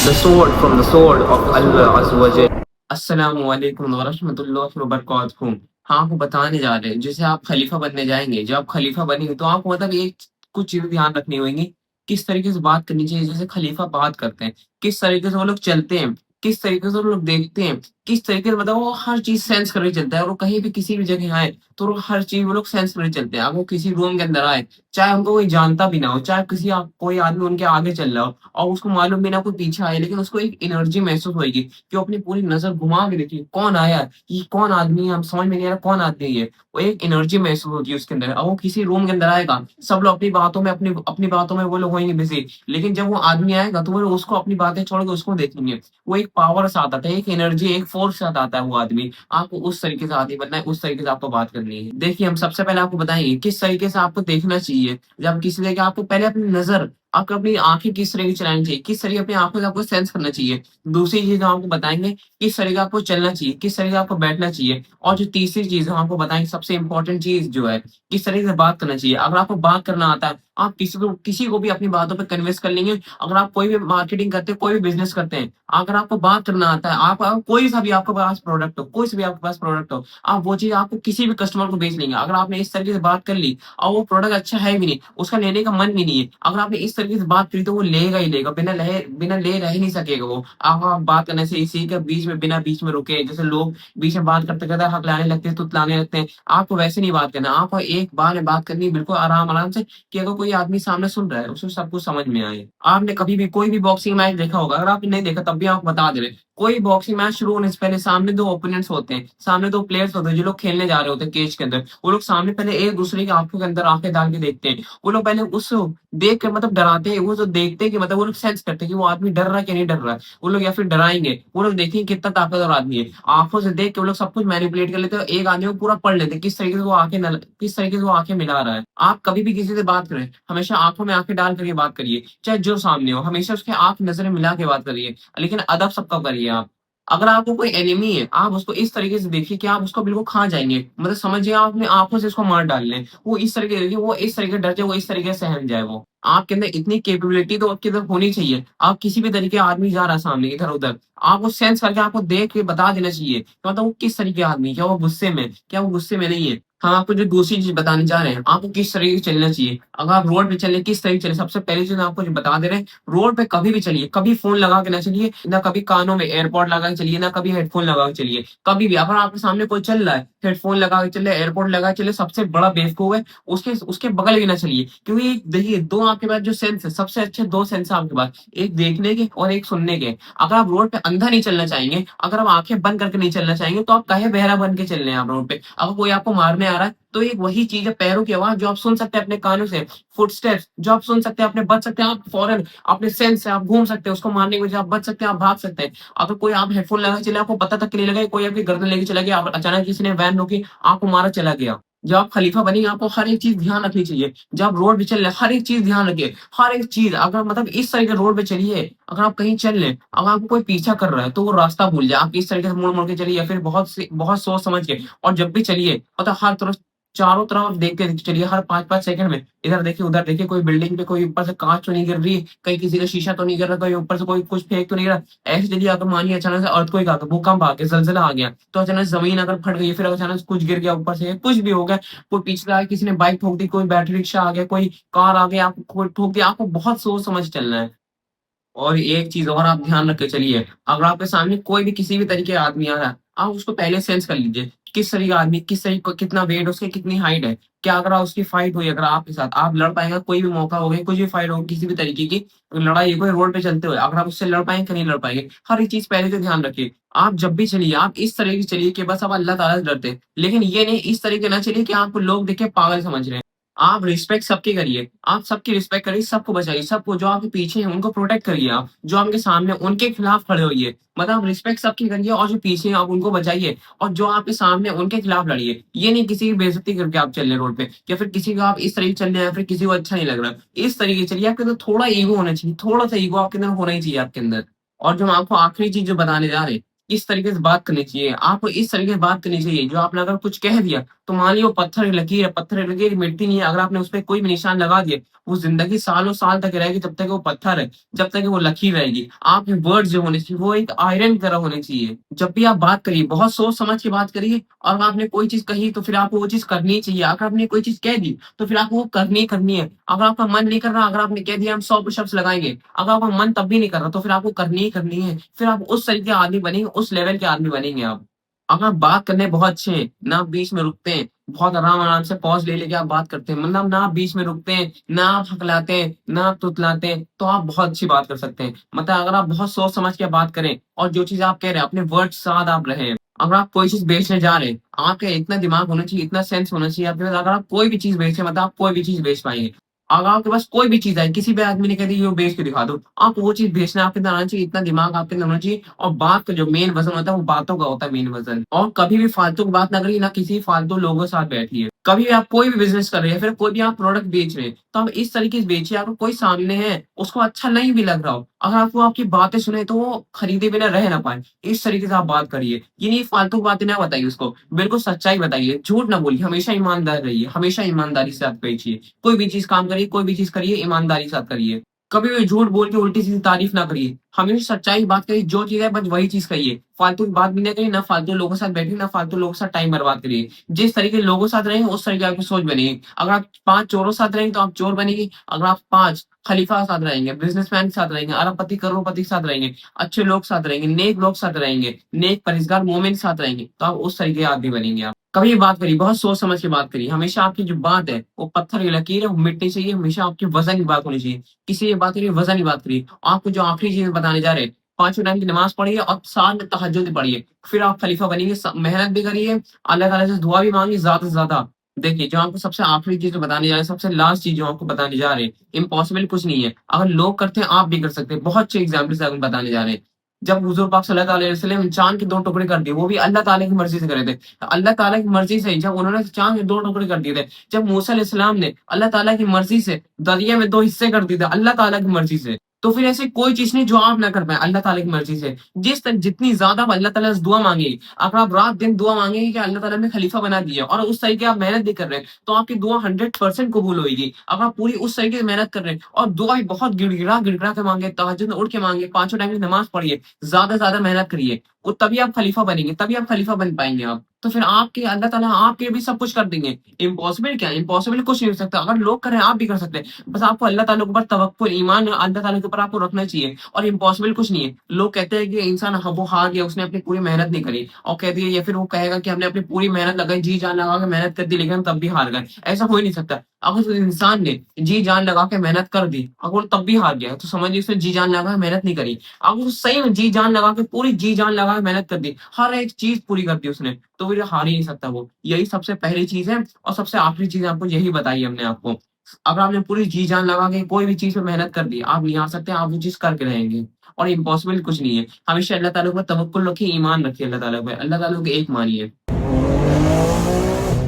the sword from the sword of Allah Azza wa Jal. अस्सलामु अलैकुम व रहमतुल्लाहि व बरकातुहू। हाँ, आपको बताने जा रहे हैं, जैसे आप खलीफा बनने जाएँगे, जब आप खलीफा बनेंगे तो आपको मतलब एक कुछ चीज़ें ध्यान रखनी होंगी, किस तरीके से बात करनी चाहिए, जैसे खलीफा बात करते हैं, किस तरीके से वो लोग चलते हैं, किस तरीके से वो लोग देखते हैं, किस तरीके से मतलब वो हर चीज़ सेंस करके चलता है और वो कहीं भी किसी भी जगह आए, तो वो हर चीज़ वो लोग सेंस करके चलते हैं। अब वो किसी रूम के अंदर आए, चाहे उनको कोई जानता भी ना हो, चाहे कोई आदमी उनके आगे चल रहा हो और उसको मालूम भी ना कोई पीछे आए, लेकिन उसको एक एनर्जी महसूस होएगी कि वो अपनी पूरी नज़र घुमा के देखिए, कौन आया है? ये कौन आदमी है? हम समझ में नहीं आ रहा कौन आदमी है ये? वो एक एनर्जी महसूस होती है उसके अंदर और वो किसी रूम के अंदर आएगा, सब लोग अपनी बातों में वो लोग होंगे बिज़ी, लेकिन जब वो आदमी आएगा तो वो उसको अपनी बातें छोड़ के उसको देखेंगे। वो एक पावर के साथ आता है, एक एनर्जी, एक फ़ोर्स के साथ आता है वो आदमी। आपको उस तरीके से आदमी बनना है, उस तरीके से आपको बात करनी है। देखिए, हम सबसे पहले आपको बताएँगे किस तरीके से आपको देखना चाहिए। जब किसी जगह आपको पहले अपनी नज़र, आपको अपनी आँखें किस तरह की चलानी चाहिए, किस तरीके अपनी आँखों से आपको सेंस करना चाहिए। दूसरी चीज़ हम आपको बताएँगे, किस तरीके आपको चलना चाहिए, किस तरीके आपको बैठना चाहिए। और जो तीसरी चीज़ हम आपको बताएँगे, सबसे इम्पोर्टेंट चीज़ जो है, किस तरीके से बात करना चाहिए। अगर आपको बात करना आता है, आप किसी को भी अपनी बातों पे कन्विंस कर लेंगे। अगर आप कोई भी मार्केटिंग करते हैं, कोई भी बिज़नेस करते हैं, अगर आपको बात करना आता है, आप कोई सा भी आपके पास प्रोडक्ट हो, कोई सा भी आपके पास प्रोडक्ट हो, आप वो चीज़ आपको किसी भी कस्टमर को बेच लेंगे। अगर आपने इस तरीके से बात कर ली और वो प्रोडक्ट अच्छा है भी नहीं, उसका लेने का मन भी नहीं है, अगर आपने इस तरीके से बात करी तो वो लेगा ही लेगा, बिना ले रह ही नहीं सकेगा वो। आप बात करने से इसी के बीच में बिना बीच में रुके, जैसे लोग बीच में बात करते-करते हकलाने लगते हैं, तुतलाने लगते हैं, आपको वैसे नहीं बात करना। आपको एक बार में बात करनी है बिल्कुल आराम-आराम से, कि अगर कोई आदमी सामने सुन रहा है, उसे सब कुछ समझ में आए। आपने कभी भी कोई भी बॉक्सिंग मैच देखा होगा, अगर आपने नहीं देखा तब भी आपको बता दे रहे हैं। कोई बॉक्सिंग मैच शुरू होने से पहले सामने 2 ओपोनेंट्स होते हैं, सामने 2 प्लेयर्स होते हैं जो लोग खेलने जा रहे होते हैं केज के अंदर। वो लोग सामने पहले एक-दूसरे की आँखों के अंदर आँखें डाल के देखते हैं। वो लोग पहले उस देख के मतलब डराते हैं, वो जो देखते हैं कि मतलब वो लोग सेंस करते हैं कि वो आदमी डर रहा है कि नहीं डर रहा है। वो लोग या फिर डराएँगे, वो लोग देखेंगे कितना ताकतवर आदमी है। आँखों से देख के वो लोग सब कुछ मैनिपुलेट कर लेते हैं और एक आदमी को पूरा पढ़ लेते हैं, किस तरीके से वो आँखें मिला रहा है। आप कभी भी किसी से बात करें, हमेशा आँखों में आँखें डाल कर के बात करिए, चाहे जो सामने हो, हमेशा उसके आँख नज़रें मिला के बात करिए, लेकिन अदब सबका करिए आप। अगर आपको कोई एनिमी है, आप उसको इस तरीके से देखिए कि आप उसको बिल्कुल खा जाएँगे। मतलब समझिए आप अपनी आँखों से उसको मार डाल रहे हैं। वो इस तरीके से देखिए, वो इस तरीके से डर जाए, वो इस तरीके से सहम जाए वो। आपके अंदर इतनी कैपेबिलिटी तो आपके अंदर होनी चाहिए। आप किसी भी तरीके का आदमी जा रहा है सामने इधर-उधर, आपको सेंस करके आपको देख के बता देना चाहिए कि मतलब वो किस तरीके का आदमी है। क्या वो गुस्से में है? क्या वो गुस्से में नहीं है? हम आपको जो दूसरी चीज़ बताने जा रहे हैं, आपको किस तरीके से चलना चाहिए। अगर आप रोड पे चलें, किस तरीके से चलें, सबसे पहली चीज़ आपको जो बता दे रहे हैं, रोड पे कभी भी चलिए, कभी फ़ोन लगा के ना चलिए, ना कभी कानों में एयरपॉड लगा के चलिए, ना कभी हेडफ़ोन लगा के चलिए। कभी भी अगर आपके सामने कोई चल रहा है, हेडफ़ोन लगा के चले, एयरपॉड लगा के चले, सबसे बड़ा बेवकूफ़ है, उसके उसके बगल भी ना चलिए। क्योंकि देखिए 2 आपके पास जो सेंस है, सबसे अच्छे 2 सेंस है आपके पास, एक देखने के और एक सुनने के। अगर आप रोड पे अंधा नहीं चलना चाहेंगे, अगर आप आँखें बंद करके नहीं चलना चाहेंगे, तो आप काहे बहरा बन के चल रहे हैं आप रोड पे। अगर कोई आपको मारने आ रहा है, तो एक वही चीज़ है, पैरों की आवाज़ जो आप सुन सकते हैं अपने कानों से, फुटस्टेप्स जो आप सुन सकते हैं, अपने बच सकते हैं, आप फौरन अपने सेंस से आप घूम सकते हैं, उसको मारने की वजह आप बच सकते हैं, आप भाग सकते हैं। अगर कोई आप हेडफ़ोन लगा के चले, आपको पता तक नहीं लगा, कोई आपकी गर्दन लेके चला गया, आप अचानक किसी ने वैन रोकी, आपको मारा चला गया। जब आप खलीफा बनेंगे, आपको हर एक चीज़ ध्यान रखनी चाहिए। जब आप रोड पे चल रहे हैं, हर एक चीज़ ध्यान रखिए। हर एक चीज़ अगर मतलब इस तरीके रोड पे चलिए, अगर आप कहीं चल रहे हैं, अगर आपको कोई पीछा कर रहा है, तो वो रास्ता भूल जाए। आप इस तरीके से मुड़-मुड़ के चलिए या फिर बहुत सोच समझ के, और जब भी चलिए मतलब हर तरफ चारों तरफ देख के चलिए, हर 5-5 सेकंड में इधर देखिए, उधर देखिए, कोई बिल्डिंग पे कोई ऊपर से काँच तो नहीं गिर रही है, कहीं किसी का शीशा तो नहीं गिर रहा, कहीं ऊपर से कोई कुछ फेंक तो नहीं रहा। ऐसे चलिए, अगर मानिए अचानक से अर्थक्वेक आ गया, भूकंप आ गया, ज़लज़ला आ गया, तो अचानक से ज़मीन अगर फट गई, फिर अचानक से कुछ गिर गया ऊपर से, कुछ भी हो गया, कोई पीछे से आके किसी ने बाइक ठोक दी, कोई बैटरी रिक्शा आ गया, कोई कार आ गया, आपको कोई ठोक दिया, आपको बहुत सोच समझ के चलना है। और एक चीज़ और आप ध्यान रख के चलिए, अगर आपके सामने कोई भी किसी भी तरीके का आदमी आ रहा है, आप उसको पहले सेंस कर लीजिए, किस तरीके का आदमी, किस तरीके कितना वेट है, उसकी कितनी हाइट है। क्या अगर उसकी फाइट हुई अगर आपके साथ, आप लड़ पाएँगे, कोई भी मौका हो गया, कुछ भी फाइट हो किसी भी तरीके की, लड़ाई हो गई रोड पे चलते हुए, अगर आप उससे लड़ पाएँगे कि नहीं लड़ पाएँगे, हर एक चीज़ पहले से ध्यान रखिए। आप जब भी चलिए, आप इस तरीके से चलिए कि बस आप अल्लाह ताला से डरते हैं। लेकिन ये नहीं इस तरीके ना चलिए कि आपको लोग देख के पागल समझ रहे हैं। आप रिस्पेक्ट सबकी करिए, आप सबकी रिस्पेक्ट करिए, सबको बचाइए, सबको जो आपके पीछे हैं उनको प्रोटेक्ट करिए आप, जो आपके सामने हैं उनके खिलाफ खड़े होइए। मतलब आप रिस्पेक्ट सबकी करिए और जो पीछे हैं आप उनको बचाइए और जो आपके सामने हैं उनके खिलाफ लड़िए। ये नहीं किसी की बेइज्जती करके आप चल रहे हैं रोड पे या फिर किसी का आप इस तरीके से चल रहे हैं या फिर किसी को अच्छा नहीं लग रहा। इस तरीके से चलिए, आपके अंदर थोड़ा ईगो होना चाहिए, थोड़ा-सा ईगो आपके अंदर होना ही चाहिए आपके अंदर। और जो हम आपको आखिरी चीज़ जो बताने जा रहे हैं, इस तरीके से बात करनी चाहिए, आपको इस तरीके से बात करनी चाहिए, जो आपने अगर कुछ कह दिया तो मान लीजिए वो पत्थर की लकीर है, पत्थर की लकीर मिटती नहीं है। अगर आपने उसपे कोई भी निशान लगा दिए, वो ज़िंदगी सालों-साल तक रहेगी, जब तक वो पत्थर है, जब तक वो लकीर रहेगी। आपके वर्ड्स जो होने चाहिए, वो एक आयरन की तरह होने चाहिए। जब भी आप बात करिए, बहुत सोच समझ के बात करिए और आपने कोई चीज़ कही, तो फिर आपको वो चीज़ करनी चाहिए। अगर आपने कोई चीज़ कह दी, तो फिर आपको वो करनी ही करनी है। अगर आपका मन नहीं कर रहा, अगर आपने कह दिया हम 100 पुशअप्स लगाएँगे, अगर आपका मन तब भी नहीं कर रहा, तो फिर आपको करनी ही करनी है। फिर आप उस तरीके के आदमी बनेंगे, उस लेवल के आदमी बनेंगे आप। अगर आप बात करने बहुत अच्छे हैं, ना आप बीच में रुकते हैं, बहुत आराम-आराम से पॉज़ ले लेके आप बात करते हैं, मतलब ना आप बीच में रुकते हैं, ना आप हकलाते हैं, ना आप तुतलाते हैं, तो आप बहुत अच्छी बात कर सकते हैं। मतलब अगर आप बहुत सोच समझ के बात करें और जो चीज़ आप कह रहे हैं, अपने वर्ड्स के साथ आप रहें। अगर आप कोई चीज़ बेचने जा रहे हैं, आपके इतना दिमाग होना चाहिए, इतना सेंस होना चाहिए आपके पास, अगर आप कोई भी चीज़ बेच रहे हैं, मतलब आप कोई भी चीज़ बेच पाएँगे। अगर आपके पास कोई भी चीज़ है, किसी भी आदमी ने कह दी, "ये बेच के दिखा दो।" आपको वो चीज़ बेचना आपके अंदर आना चाहिए, इतना दिमाग आपके अंदर होना चाहिए और बात का जो मेन वज़न होता है, वो बातों का होता है मेन वज़न। और कभी भी फालतू की बात ना करिए, ना किसी फालतू लोगों के साथ बैठिए। कभी भी आप कोई भी बिज़नेस कर रहे हैं, फिर कोई भी आप प्रोडक्ट बेच रहे हैं, तो आप इस तरीके से बेचिए, अगर कोई सामने है, उसको अच्छा नहीं भी लग रहा हो, अगर आपको आपकी बातें सुने, तो वो खरीदे बिना रह ना पाए। इस तरीके से आप बात करिए। ये नहीं फालतू बातें ना बताइए उसको, बिल्कुल सच्चाई बताइए, झूठ ना बोलिए, हमेशा ईमानदार रहिए, हमेशा ईमानदारी से आप बेचिए। कोई भी चीज़ काम करिए, कोई भी चीज़ करिए, ईमानदारी के साथ करिए। कभी भी झूठ बोल के उल्टी-सीधी तारीफ ना करिए। हमेशा सच्चाई की बात करिए, जो चीज़ है बस वही चीज़ कहिए। फालतू की बात भी ना करिए, ना फालतू लोगों के साथ बैठिए, ना फालतू लोगों के साथ टाइम बर्बाद करिए। जिस तरीके के लोगों के साथ रहेंगे, उस तरीके की आपकी सोच बनेगी। अगर आप 5 चोरों के साथ रहेंगे, तो आप चोर बनेंगे। अगर आप 5 खलीफा के साथ रहेंगे, बिज़नेसमैन के साथ रहेंगे, अरबपति, करोड़पति के साथ रहेंगे, अच्छे लोग के साथ रहेंगे, नेक लोग के साथ रहेंगे, नेक परहेज़गार मोमिन के साथ रहेंगे, तो आप उस तरीके के आदमी बनेंगे आप। कभी भी बात करिए, बहुत सोच समझ के बात करिए। हमेशा आपकी जो बात है, वो पत्थर की लकीर है, वो मिटनी चाहिए। हमेशा आपकी वज़न की बात होनी चाहिए। किसी की बात करिए, वज़न की बात करिए। आपको जो आखिरी चीज़ बताने जा रहे हैं, पाँचों टाइम की नमाज़ पढ़िए और साथ में तहज्जुद भी पढ़िए। फिर आप खलीफा बनेंगे, मेहनत भी करिए, अल्लाह ताला से दुआ भी माँगिए ज़्यादा से ज़्यादा। देखिए, जो आपको सबसे आखिरी चीज़ जो बताने जा रहे हैं, सबसे लास्ट चीज़ जो आपको बताने जा रहे हैं, इम्पॉसिबल कुछ नहीं है। अगर लोग करते हैं, आप भी कर सकते हैं। बहुत अच्छे एग्ज़ाम्पल्स आपको बताने जा रहे हैं। जब हुज़ूर पाक सल्लल्लाहु अलैहि वसल्लम चाँद के 2 टुकड़े कर दिए, वो भी अल्लाह ताला की मर्ज़ी से करे थे। अल्लाह ताला की मर्ज़ी से जब उन्होंने चाँद के 2 टुकड़े कर दिए थे, जब मूसा अलैहिस्सलाम ने अल्लाह ताला की मर्ज़ी से दरिया में 2 हिस्से कर दिए थे, अल्लाह ताला की मर्ज़ी से। तो फिर ऐसी कोई चीज़ नहीं जो आप ना कर पाएँ, अल्लाह ताला की मर्ज़ी से। जितनी ज़्यादा आप अल्लाह ताला से दुआ माँगेंगे, अगर आप रात-दिन दुआ माँगेंगे कि अल्लाह ताला ने खलीफ़ा बना दिया और उस तरीके आप मेहनत भी कर रहे हैं, तो आपकी दुआ 100% कबूल होएगी। अगर आप पूरी उस तरीके से मेहनत कर रहे हैं और दुआ भी बहुत गिड़गिड़ा के माँगे, तहज्जुद में उठ के माँगे, पाँचों टाइम की नमाज़ पढ़िए, ज़्यादा से ज़्यादा मेहनत करिए, वो तभी आप खलीफ़ा बनेंगे, तभी आप खलीफ़ा बन पाएँगे आप। तो फिर आपके अल्लाह ताला आपके लिए भी सब कुछ कर देंगे। इम्पॉसिबल क्या है? इम्पॉसिबल कुछ नहीं हो सकता। अगर लोग कर रहे हैं, आप भी कर सकते हैं। बस आपको अल्लाह ताला के ऊपर तवक्कुल, ईमान अल्लाह ताला के ऊपर आपको रखना चाहिए और इम्पॉसिबल कुछ नहीं है। लोग कहते हैं कि इंसान वो हार गया, उसने अपनी पूरी मेहनत नहीं करी और कह दिया या फिर वो कहेगा कि हमने अपनी पूरी मेहनत लगाई, जी-जान लगा के मेहनत कर दी, लेकिन हम तब भी हार गए। ऐसा हो ही नहीं सकता। अगर उस इंसान ने जी-जान लगा के मेहनत कर दी, अगर वो तब भी हार गया, तो समझिए उसने जी-जान लगा के मेहनत नहीं करी। अगर वो सही में जी-जान लगा के पूरी जी-जान लगा के मेहनत कर दी, हर एक चीज़ पूरी कर दी उसने, तो फिर हार ही नहीं सकता वो। यही सबसे पहली चीज़ है और सबसे आखिरी चीज़ आपको यही बताई हमने आपको। अगर आपने पूरी जी-जान लगा के कोई भी चीज़ पे मेहनत कर दी, आप नहीं हार सकते, आप वो चीज़ करके रहेंगे और इम्पॉसिबल कुछ नहीं है। हमेशा अल्लाह ताला के ऊपर तवक्कुल रखिए, ईमान रखिए अल्लाह ताला पे, अल्लाह ताला को एक मानिए।